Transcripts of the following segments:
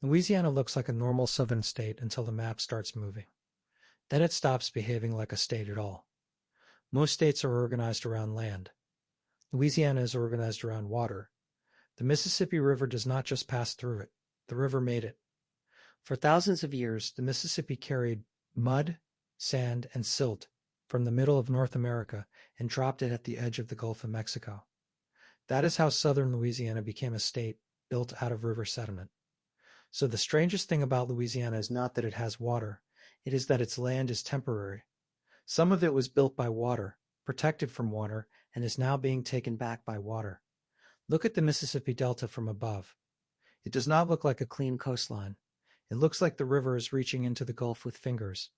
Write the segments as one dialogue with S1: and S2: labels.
S1: Louisiana looks like a normal southern state until the map starts moving. Then it stops behaving like a state at all. Most states are organized around land. Louisiana is organized around water. The Mississippi River does not just pass through it. The river made it. For thousands of years, the Mississippi carried mud, sand, and silt from the middle of North America and dropped it at the edge of the Gulf of Mexico. That is how southern Louisiana became a state built out of river sediment. So the strangest thing about Louisiana is not that it has water, it is that its land is temporary. Some of it was built by water, protected from water, and is now being taken back by water. Look at the Mississippi Delta from above. It does not look like a clean coastline. It looks like the river is reaching into the Gulf with fingers.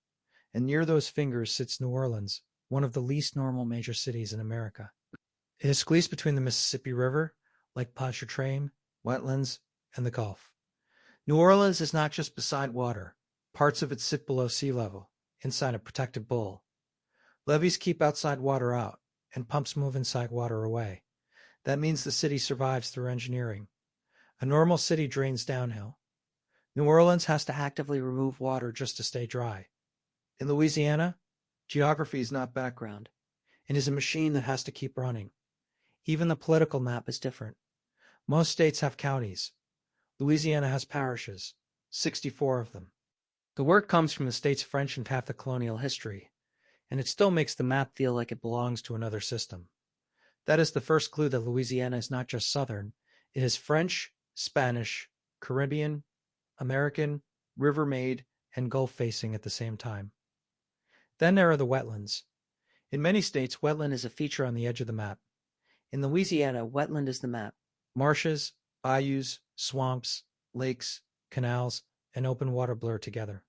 S1: And near those fingers sits New Orleans, one of the least normal major cities in America. It is squeezed between the Mississippi River, Lake Pontchartrain, wetlands, and the Gulf. New Orleans is not just beside water. Parts of it sit below sea level, inside a protected bowl. Levees keep outside water out, and pumps move inside water away. That means the city survives through engineering. A normal city drains downhill. New Orleans has to actively remove water just to stay dry. In Louisiana, geography is not background. It is a machine that has to keep running. Even the political map is different. Most states have counties. Louisiana has parishes, 64 of them. The word comes from the state's French and half the colonial history, and it still makes the map feel like it belongs to another system. That is the first clue that Louisiana is not just southern. It is French, Spanish, Caribbean, American, river-made, and Gulf-facing at the same time. Then there are the wetlands. In many states, wetland is a feature on the edge of the map. In Louisiana, wetland is the map. Marshes, bayous, swamps, lakes, canals, and open water blur together.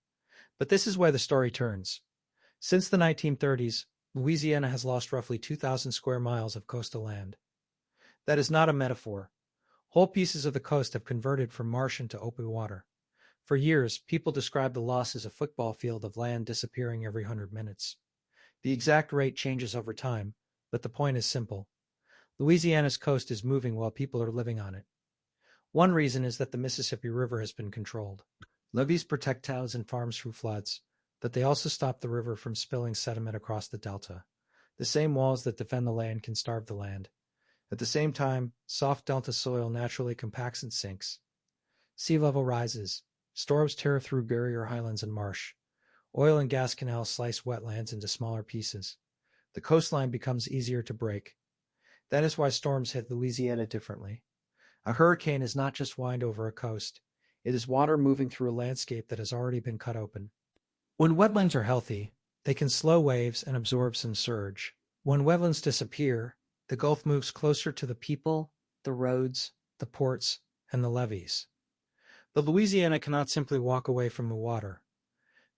S1: But this is where the story turns. Since the 1930s, Louisiana has lost roughly 2,000 square miles of coastal land. That is not a metaphor. Whole pieces of the coast have converted from marsh into open water. For years, people described the loss as a football field of land disappearing every 100 minutes. The exact rate changes over time, but the point is simple. Louisiana's coast is moving while people are living on it. One reason is that the Mississippi River has been controlled. Levees protect towns and farms from floods, but they also stop the river from spilling sediment across the delta. The same walls that defend the land can starve the land. At the same time, soft delta soil naturally compacts and sinks. Sea level rises. Storms tear through barrier highlands and marsh. Oil and gas canals slice wetlands into smaller pieces. The coastline becomes easier to break. That is why storms hit Louisiana differently. A hurricane is not just wind over a coast. It is water moving through a landscape that has already been cut open. When wetlands are healthy, they can slow waves and absorb some surge. When wetlands disappear, the Gulf moves closer to the people, the roads, the ports, and the levees. But Louisiana cannot simply walk away from the water.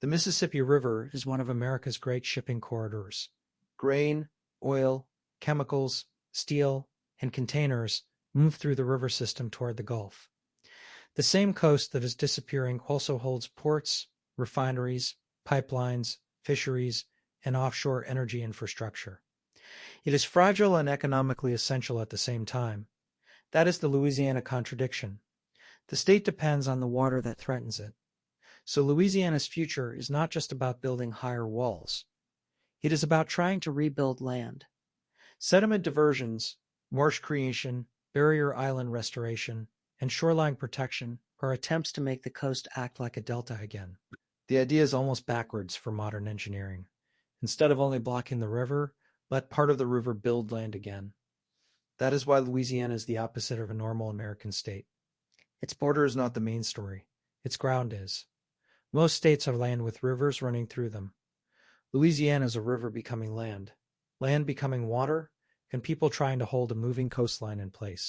S1: The Mississippi River is one of America's great shipping corridors. Grain, oil, chemicals, steel, and containers move through the river system toward the Gulf. The same coast that is disappearing also holds ports, refineries, pipelines, fisheries, and offshore energy infrastructure. It is fragile and economically essential at the same time. That is the Louisiana Contradiction. The state depends on the water that threatens it. So Louisiana's future is not just about building higher walls. It is about trying to rebuild land. Sediment diversions, marsh creation, barrier island restoration, and shoreline protection are attempts to make the coast act like a delta again. The idea is almost backwards for modern engineering. Instead of only blocking the river, let part of the river build land again. That is why Louisiana is the opposite of a normal American state. Its border is not the main story. Its ground is. Most states have land with rivers running through them. Louisiana is a river becoming land becoming water, and people trying to hold a moving coastline in place.